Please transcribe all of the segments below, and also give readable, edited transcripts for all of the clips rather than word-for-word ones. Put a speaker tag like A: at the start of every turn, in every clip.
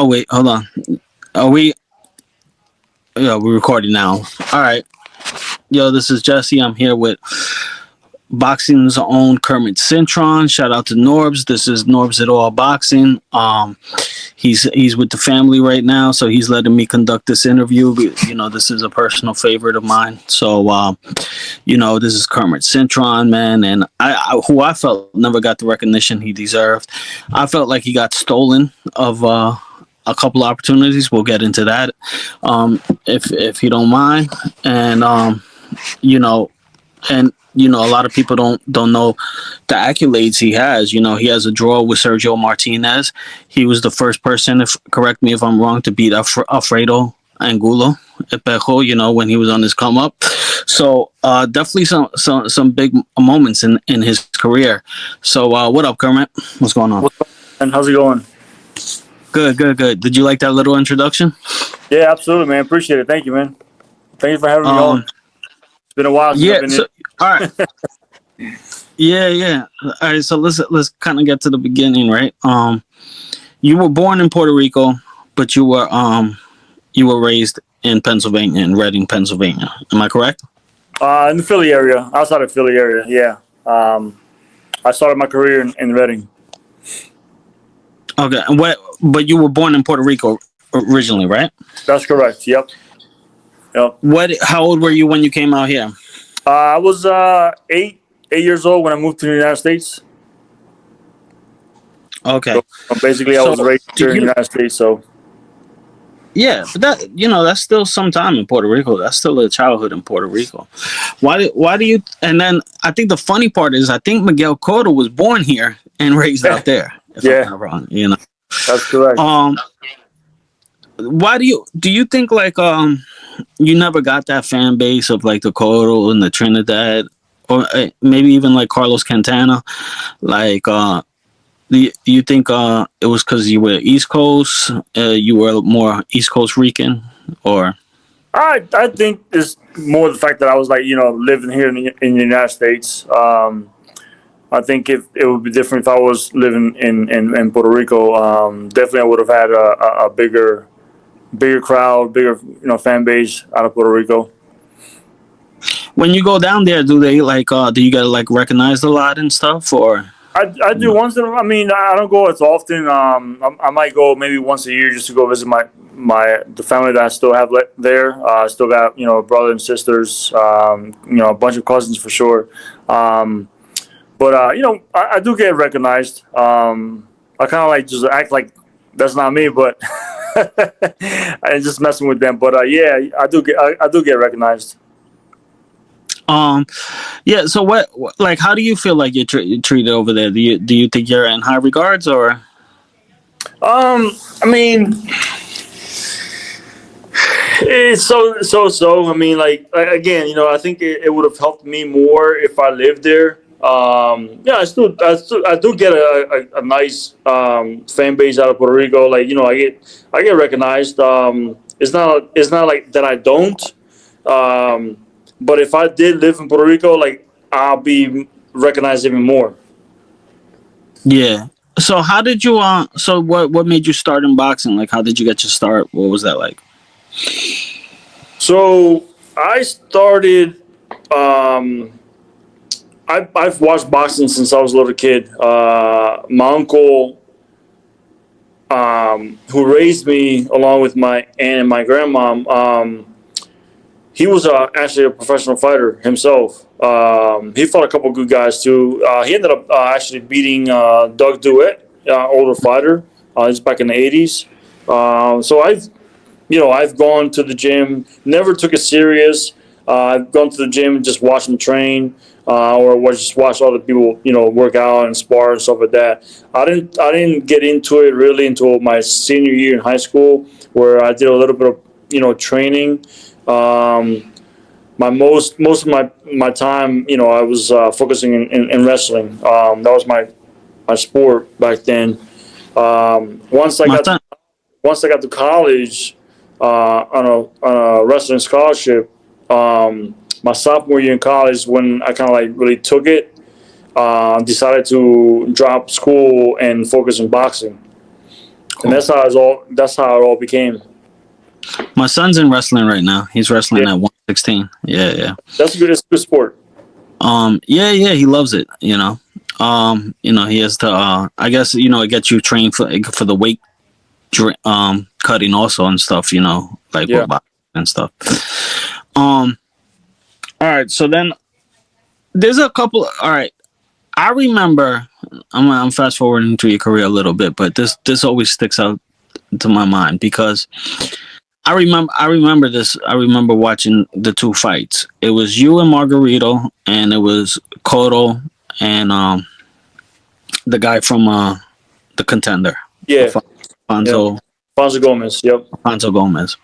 A: Oh wait, hold on. Are we? Yeah, we're recording now. All right. Yo, this is Jesse. I'm here with boxing's own Kermit Cintron. Shout out to Norbs. This is Norbs at All Boxing. He's with the family right now, so he's letting me conduct this interview. You know, this is a personal favorite of mine. So, this is Kermit Cintron, man, and who I felt never got the recognition he deserved. I felt like he got stolen of a couple opportunities. We'll get into that, if you don't mind, and a lot of people don't know the accolades he has. You know, he has a draw with Sergio Martinez. He was the first person, if correct me if I'm wrong, to beat Alfredo Angulo Espejo, when he was on his come up. So definitely some big moments in his career. So what up, Kermit? What's going on?
B: What's up, man? How's it going?
A: Good. Did you like that little introduction?
B: Yeah, absolutely, man. Appreciate it. Thank you, man. Thank you for having me on. It's been a while since I've been in.
A: All right. Yeah. All right, so let's kind of get to the beginning, right? You were born in Puerto Rico, but you were raised in Pennsylvania, in Reading, Pennsylvania. Am I correct?
B: In the Philly area, outside of Philly area, yeah. I started my career in Reading.
A: Okay, but you were born in Puerto Rico originally, right?
B: That's correct. Yep.
A: How old were you when you came out here?
B: I was 8 years old when I moved to the United States.
A: Okay.
B: So basically, I was raised here in the United States. So.
A: Yeah, but that's still some time in Puerto Rico. That's still a childhood in Puerto Rico. Why do you? And then I think the funny part is I think Miguel Cotto was born here and raised out there. If I'm not wrong,
B: That's correct.
A: Why do you think like you never got that fan base of like the Cotto and the Trinidad, or maybe even like Carlos Cantana? Like, do you think it was because you were East Coast, you were more East Coast Rican, or?
B: I think it's more the fact that I was living here in the United States. I think it would be different if I was living in Puerto Rico. Definitely, I would have had a bigger crowd, bigger fan base out of Puerto Rico.
A: When you go down there, do they do you get recognized a lot and stuff, or?
B: I do once in a while. I mean, I don't go as often. I might go maybe once a year just to go visit the family that I still have there. I still got brothers and sisters, a bunch of cousins for sure. But I do get recognized. I kind of just act like that's not me, but I'm just messing with them. But yeah, I do get recognized.
A: Yeah. So what how do you feel like you're treated over there? Do you think you're in high regards, or?
B: I mean, it's so. I mean, again, I think it would have helped me more if I lived there. Yeah, I do get a nice fan base out of Puerto Rico. I get recognized. It's not like that I don't. But if I did live in Puerto Rico, I'll be recognized even more.
A: Yeah. So how did you so what made you start in boxing? How did you get your start? What was that like?
B: So I started I've watched boxing since I was a little kid. My uncle, who raised me along with my aunt and my grandmom, he was actually a professional fighter himself. He fought a couple good guys too. He ended up actually beating Doug Duet, older fighter. It's back in the 80s. So I've gone to the gym, never took it serious. I've gone to the gym and just watched them train, or just watch other people, work out and spar and stuff like that. I didn't get into it really until my senior year in high school, where I did a little bit of, training. Most of my time, I was focusing in wrestling. That was my sport back then. Once I got to college on a wrestling scholarship, my sophomore year in college, when I kind of really took it, decided to drop school and focus on boxing.
A: Cool.
B: And that's how it all became.
A: My son's in wrestling right now. He's wrestling at 116. Yeah.
B: That's good. It's a good sport.
A: Yeah, he loves it. He has to. I guess it gets you trained for the weight, cutting also and stuff. Like with boxing and stuff. All right. So then there's a couple. All right. I remember. I'm fast forwarding through your career a little bit, but this always sticks out to my mind because I remember this. I remember watching the two fights. It was you and Margarito, and it was Cotto and the guy from the Contender.
B: Yeah.
A: Alfonso
B: Gomez. Yep.
A: Alfonso Gomez.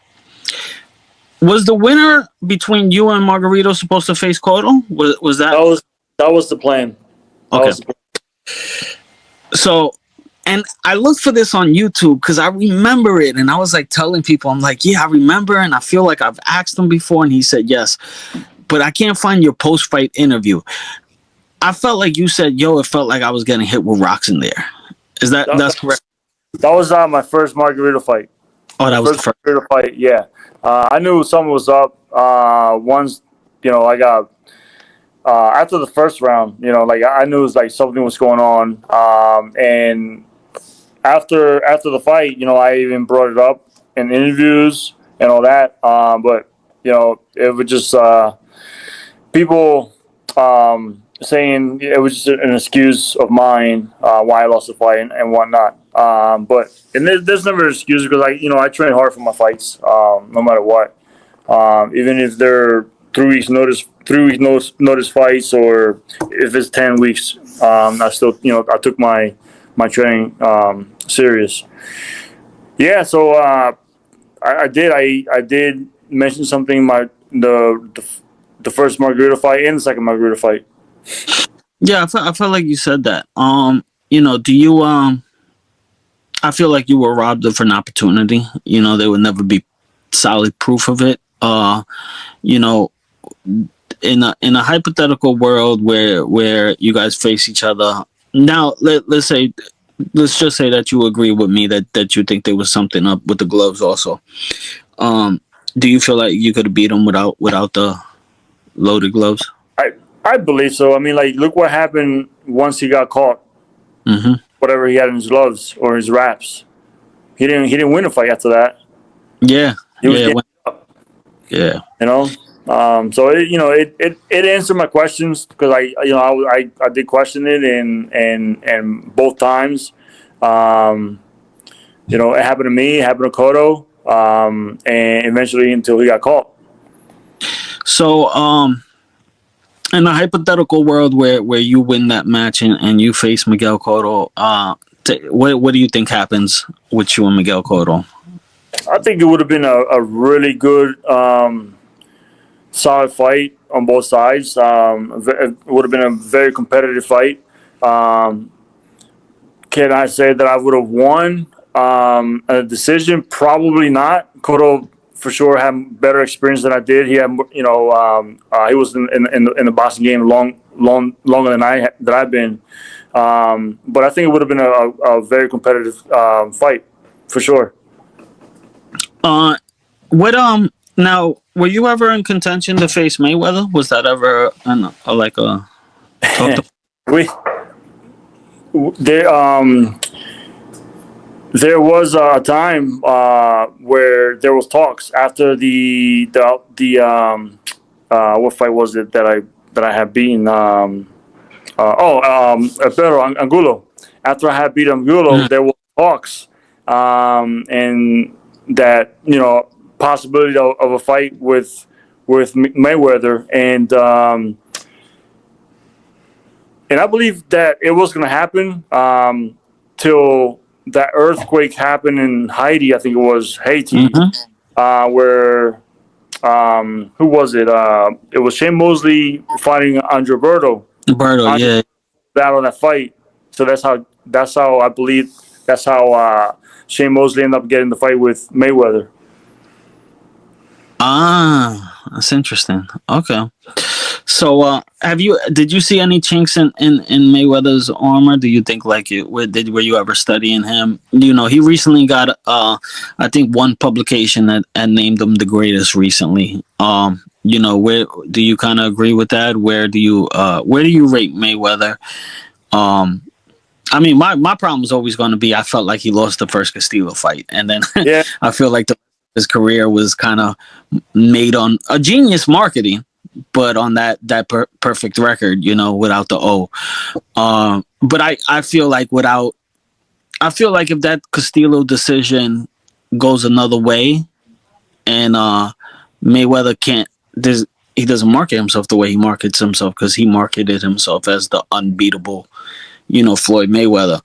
A: Was the winner between you and Margarito supposed to face Cotto? Was that?
B: That was the plan.
A: Okay. So, and I looked for this on YouTube because I remember it, and I was like telling people, I'm like, yeah, I remember, and I feel like I've asked him before, and he said yes, but I can't find your post-fight interview. I felt like you said, it felt like I was getting hit with rocks in there. That's correct?
B: That was my first Margarito fight.
A: Oh, that was the first
B: Margarito fight. Yeah, I knew something was up. Once I got. After the first round, I knew it was like something was going on. And after the fight, I even brought it up in interviews and all that. But it was just people saying it was just an excuse of mine why I lost the fight and whatnot. But there's never an excuse because I train hard for my fights, no matter what. Even if they're 3 weeks notice fights, or if it's 10 weeks, I still I took my training serious. Yeah, so I did mention something the first Margarito fight and the second Margarito fight.
A: Yeah, I felt like you said that. Do you I feel like you were robbed of an opportunity. There would never be solid proof of it. In a hypothetical world where you guys face each other now, let's just say that you agree with me that you think there was something up with the gloves also. Do you feel like you could have beat him without the loaded gloves?
B: I believe so. I mean, look what happened once he got caught.
A: Mm-hmm.
B: Whatever he had in his gloves or his wraps, he didn't win a fight after that.
A: Yeah, yeah.
B: So it answered my questions because I did question it and both times, it happened to me, it happened to Cotto, and eventually until he got caught.
A: So in a hypothetical world where you win that match and you face Miguel Cotto, what do you think happens with you and Miguel Cotto?
B: I think it would have been a really good. Solid fight on both sides. It would have been a very competitive fight. Can I say that I would have won a decision? Probably not. Cotto for sure had better experience than I did. He had, he was in the boxing game longer than I've been. But I think it would have been a very competitive fight for sure.
A: Now, were you ever in contention to face Mayweather? Was that ever
B: There was a time where there was talks after the what fight was it that I had beaten? Pedro Angulo. After I had beat Angulo, there were talks, and that possibility of a fight with Mayweather, and I believe that it was going to happen till that earthquake happened in Haiti. I think it was Haiti, where who was it? It was Shane Mosley fighting Andre Berto.
A: Yeah.
B: Battle that fight. So that's how I believe that's how Shane Mosley ended up getting the fight with Mayweather.
A: That's interesting. Okay. So, did you see any chinks in Mayweather's armor? Do you think like were you ever studying him? You know, he recently got I think one publication that named him the greatest recently. You know, where do you kind of agree with that? Where do you rate Mayweather? Um, I mean, my problem is always going to be I felt like he lost the first Castillo fight, and then
B: Yeah,
A: I feel like his career was kind of made on a genius marketing, but on that perfect record, you know, without the O. But I feel like if that Castillo decision goes another way, and Mayweather can't, he doesn't market himself the way he markets himself because he marketed himself as the unbeatable, you know, Floyd Mayweather.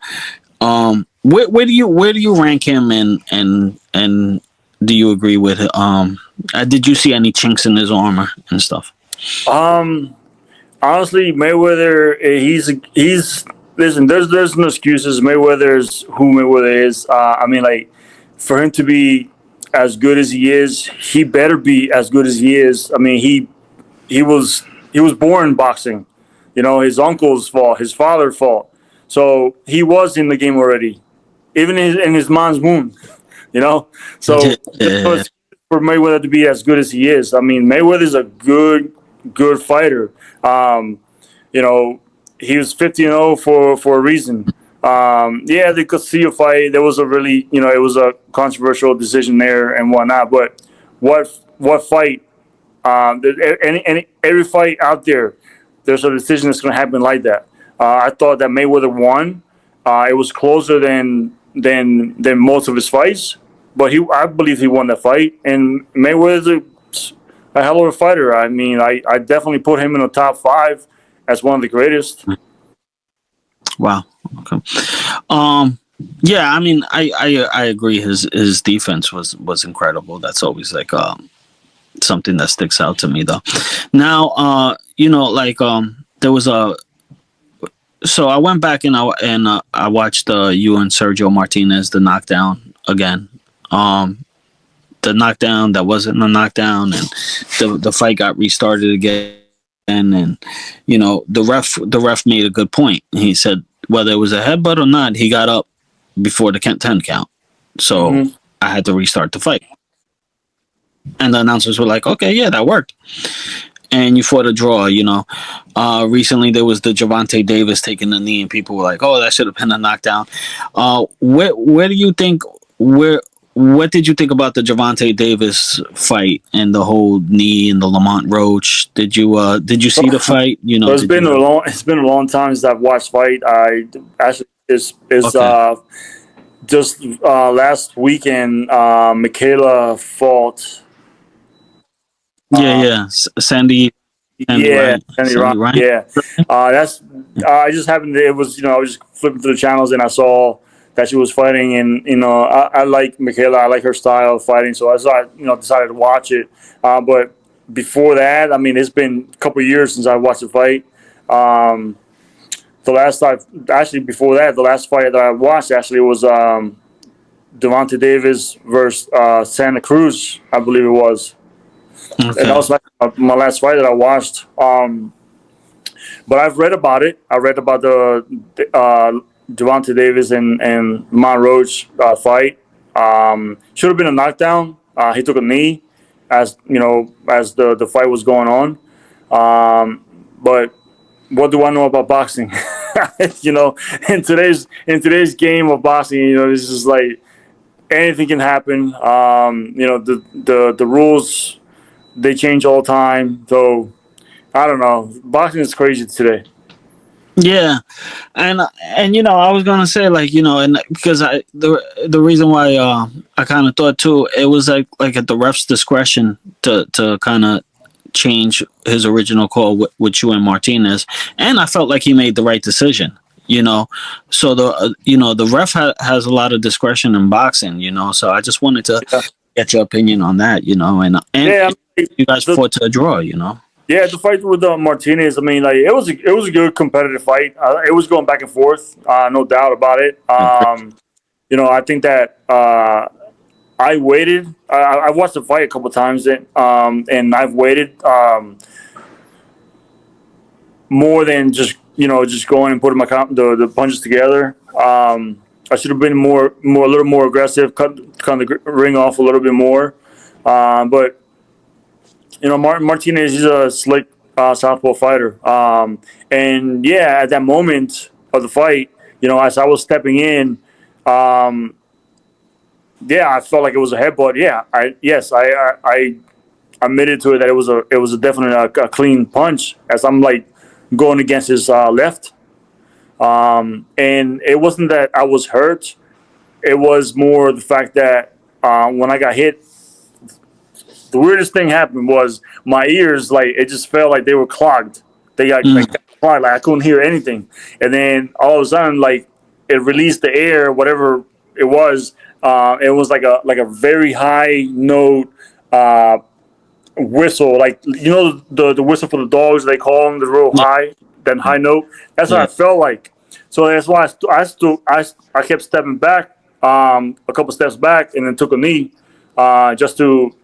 A: Where do you rank him and do you agree with it? Did you see any chinks in his armor and stuff?
B: um, honestly, Mayweather, he's listen. There's no excuses. Mayweather's who Mayweather is. I mean, like for him to be as good as he is, he better be as good as he is. I mean, he was born boxing. You know, his uncle's fault, his father's fault. So he was in the game already, even in his mom's womb. You know, so there's no
A: Yeah,
B: excuse for Mayweather to be as good as he is. I mean, Mayweather's a good fighter. Um, you know, he was 50-0 for a reason. Yeah, the Castillo fight, there was a really, you know, it was a controversial decision there and whatnot. But what fight? Every fight out there, there's a decision that's going to happen like that. I thought that Mayweather won. It was closer than most of his fights, but I believe he won the fight. And Mayweather's a hell of a fighter. I mean, I definitely put him in the top five as one of the greatest.
A: wow. Okay. Um, yeah, I mean, I agree. His defense was incredible. That's always like something that sticks out to me though. Now, you know, like there was a so I went back and I watched you and Sergio Martinez the knockdown again. Um, the knockdown that wasn't a knockdown, and the fight got restarted again. And you know, the ref made a good point. He said whether it was a headbutt or not, he got up before the 10 count. So
B: Hmm.
A: I had to restart the fight. And the announcers were like, okay, yeah, that worked. And you fought a draw, you know. Recently, there was the Javante Davis taking the knee, and people were like, oh, that should have been a knockdown. Where do you think, what did you think about the Javante Davis fight and the whole knee and the Lamont Roach? Did you see the fight? You
B: So
A: know, did you?
B: it's been a long time since I've watched fight. I actually is
A: Okay.
B: just last weekend. Michaela fought.
A: Yeah,
B: Uh,
A: yeah. Sandy
B: yeah,
A: Ryan.
B: Sandy
A: Sandy
B: Ryan.
A: Ryan.
B: Yeah, that's. I just happened. It was, you know, I was just flipping through the channels and I saw that she was fighting, and you know, I like Michaela. I like her style of fighting, so decided to watch it. But before that, I mean, it's been a couple of years since I watched a fight. Um, the last time, actually, before that, the last fight that I watched actually was Devontae Davis versus Santa Cruz, I believe it was, and that
A: Okay.
B: was like my last fight that I watched. But I've read about it. I read about the Devontae Davis and Mon Roach fight. Should have been a knockdown. He took a knee as you know as the fight was going on. But what do I know about boxing? You know, in today's game of boxing, you know, it's just like anything can happen. You know, the rules, they change all the time. So I don't know. Boxing is crazy today.
A: Yeah, and you know, I was gonna say like, you know, and because the reason why I kind of thought too, it was like at the ref's discretion to kind of change his original call with you and Martinez, and I felt like he made the right decision. You know, so the ref has a lot of discretion in boxing. You know, so I just wanted to
B: Yeah,
A: get your opinion on that. You know, and
B: yeah. I mean,
A: you guys
B: the
A: fought to a draw. You know.
B: yeah, the fight with Martinez. I mean, like it was a good competitive fight. It was going back and forth, no doubt about it.
A: Okay.
B: You know, I think that I waited. I watched the fight a couple times, and I've waited. more than just going and putting the punches together. I should have been a little more aggressive, cut the ring off a little bit more. But Martinez, he's a slick southpaw fighter. And yeah, at that moment of the fight, as I was stepping in, yeah, I felt like it was a headbutt. Yeah, I admitted to it that it was a definitely a clean punch as I'm like going against his left. And it wasn't that I was hurt. It was more the fact that when I got hit, the weirdest thing happened was my ears, like, it just felt like they were clogged. They got clogged, like I couldn't hear anything. And then all of a sudden, like, it released the air, whatever it was. It was like a very high note whistle, like the whistle for the dogs, they call them, the real high, that high note. That's what I felt like. So that's why I kept stepping back, a couple steps back, and then took a knee, just to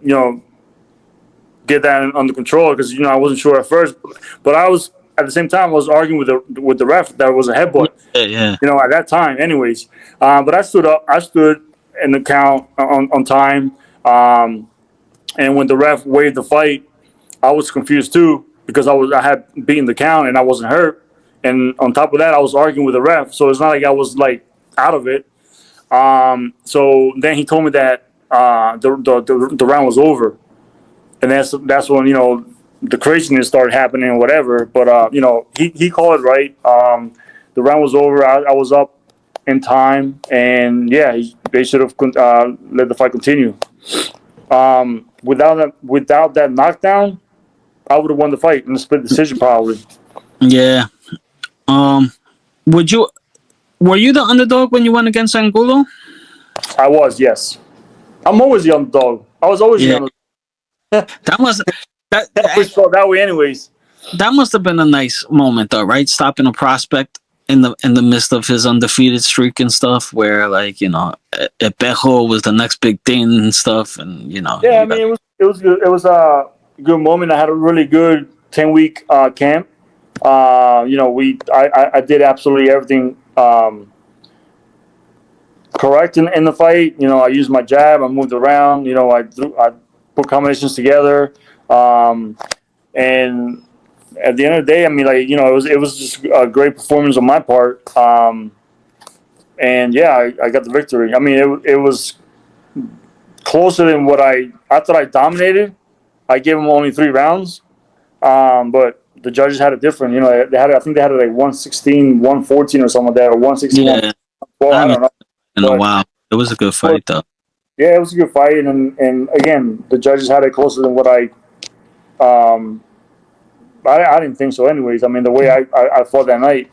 B: get that under control, because I wasn't sure at first, but I was at the same time I was arguing with the ref that it was a headbutt.
A: Yeah.
B: At that time, anyways. But I stood up. I stood in the count on time. And when the ref waived the fight, I was confused too, because I had beaten the count and I wasn't hurt. And on top of that, I was arguing with the ref, so it's not like I was like out of it. So then he told me that the round was over, and that's when the craziness started happening and whatever. But he called it right. The round was over. I was up in time, and yeah, they should have let the fight continue. Without that knockdown, I would have won the fight in a split decision probably.
A: Yeah. Were you the underdog when you went against Angulo?
B: I was, yes. I'm always the underdog. I was always the underdog.
A: That must
B: that felt that way anyways.
A: That must have been a nice moment though, right? Stopping a prospect in the midst of his undefeated streak and stuff, where like Espejo was the next big thing and stuff, and
B: Yeah, I mean it was good. It was a good moment. I had a really good 10-week camp. I did absolutely everything correct in the fight. I used my jab. I moved around. I put combinations together. And at the end of the day, I mean, like, it was just a great performance on my part. And yeah, I got the victory. I mean, it was closer than what I thought. I dominated. I gave them only 3 rounds. But the judges had it different. I think they had it like 116, 114 or something like that, or 116.
A: Yeah.
B: I don't know.
A: Wow. It was a good fight though.
B: Yeah, it was a good fight, and again, the judges had it closer than what I didn't think so. Anyways, I mean, the way I fought that night.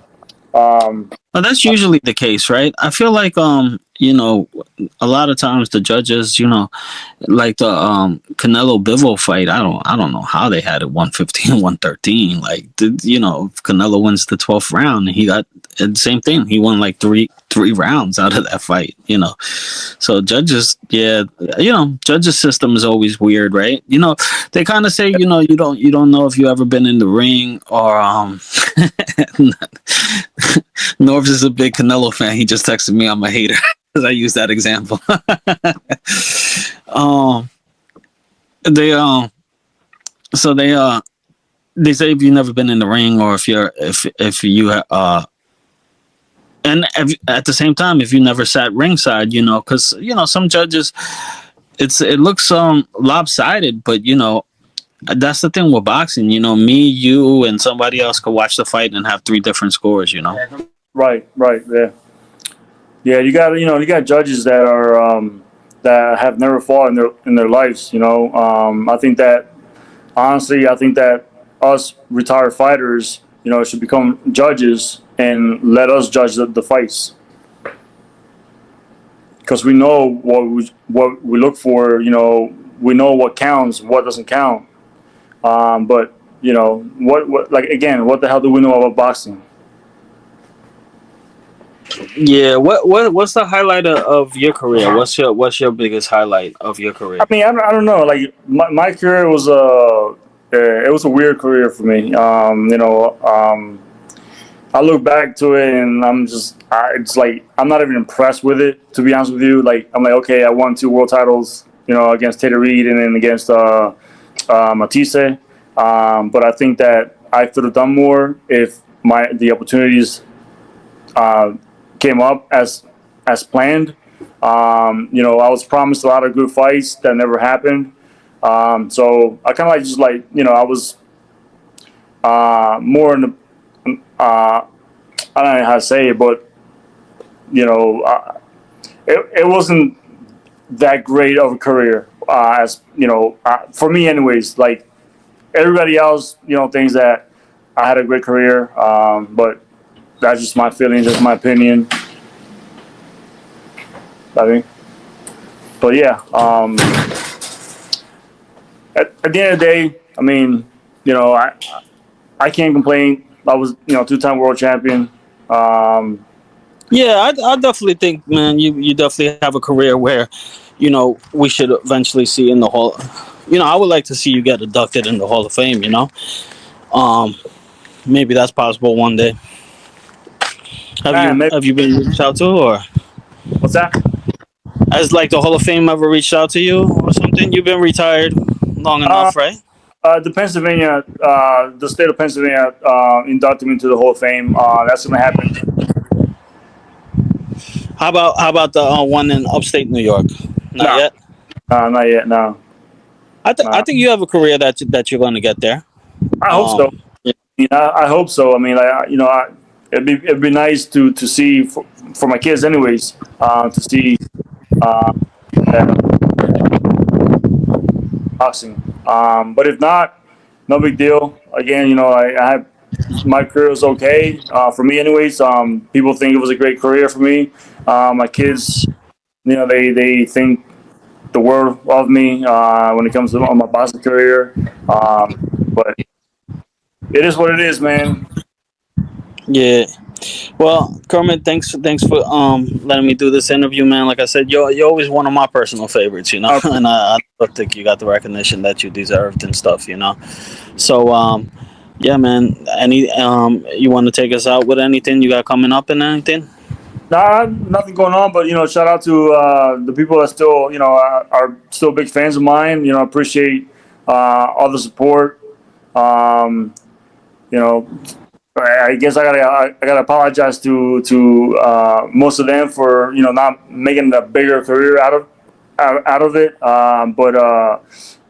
A: Well, that's usually the case, right? I feel like a lot of times the judges, like the Canelo Bivol fight, I don't know how they had it 115, 113. Like, Canelo wins the 12th round, and he got the same thing. He won like three rounds out of that fight. So judges, judges system is always weird, right? They kind of say, you don't know if you ever been in the ring, or Norvis is a big Canelo fan. He just texted me, I'm a hater. Because I use that example. They say if you've never been in the ring, or if at the same time, if you never sat ringside, because some judges, it looks lopsided, but that's the thing with boxing. Me, you, and somebody else could watch the fight and have 3 different scores.
B: Right, yeah. Yeah, you got judges that are that have never fought in their lives. I think that us retired fighters, should become judges and let us judge the fights, because we know what we look for. We know what counts, what doesn't count. But what like, again, what the hell do we know about boxing?
A: Yeah, what's the highlight of your career? What's your biggest highlight of your career?
B: I mean, I don't know. Like my career was it was a weird career for me. I look back to it and it's like I'm not even impressed with it, to be honest with you. Like I'm like, okay, I won 2 world titles, against Tater Reed and then against Matisse. But I think that I could have done more if the opportunities uh, came up as planned. I was promised a lot of good fights that never happened. So I kind of like just like I was more in the I don't know how to say it, but it wasn't that great of a career as for me, anyways. Like everybody else, thinks that I had a great career, but that's just my feelings, just my opinion. I mean, but yeah, at the end of the day, I mean, I can't complain. I was 2-time world champion. Um,
A: Yeah, I definitely think, man, you definitely have a career where, we should eventually see in the hall. I would like to see you get inducted in the Hall of Fame. Um, maybe that's possible one day. Have
B: man,
A: you
B: maybe,
A: have you been reached out to, or
B: what's that?
A: has like the Hall of Fame ever reached out to you or something? You've been retired long
B: Uh,
A: enough, right?
B: the state of Pennsylvania inducted me into the Hall of Fame. That's going to happen.
A: How about the one in upstate New York? Not
B: No,
A: yet.
B: not yet. No,
A: I
B: no.
A: think you have a career that you're going to get there.
B: I hope so.
A: Yeah.
B: I hope so. I mean, it'd be nice to see for my kids, anyways, to see uh, that boxing. But if not, no big deal. Again, I have my career was okay for me, anyways. People think it was a great career for me. My kids, they think the world of me when it comes to my boxing career. But it is what it is, man.
A: Yeah. Well, Kermit, thanks for letting me do this interview, man. Like I said, you're always one of my personal favorites,
B: I
A: and I don't think you got the recognition that you deserved and stuff. So yeah, man. Any you want to take us out with anything you got coming up and anything?
B: Nah, nothing going on, but shout out to the people that still are still big fans of mine. Appreciate all the support. Um, you know, I guess I gotta apologize to most of them for not making a bigger career out of it. But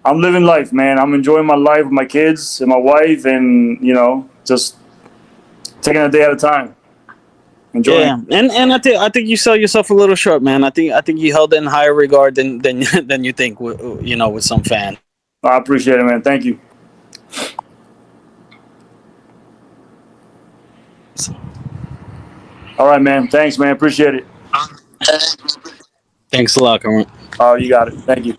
B: I'm living life, man. I'm enjoying my life with my kids and my wife, and just taking a day at a time, enjoying.
A: Yeah, and I think you sell yourself a little short, man. I think you held it in higher regard than than you think, with some fans.
B: I appreciate it, man. Thank you. All right, man. Thanks, man. Appreciate it.
A: Thanks a lot, Kermit.
B: You got it. Thank you.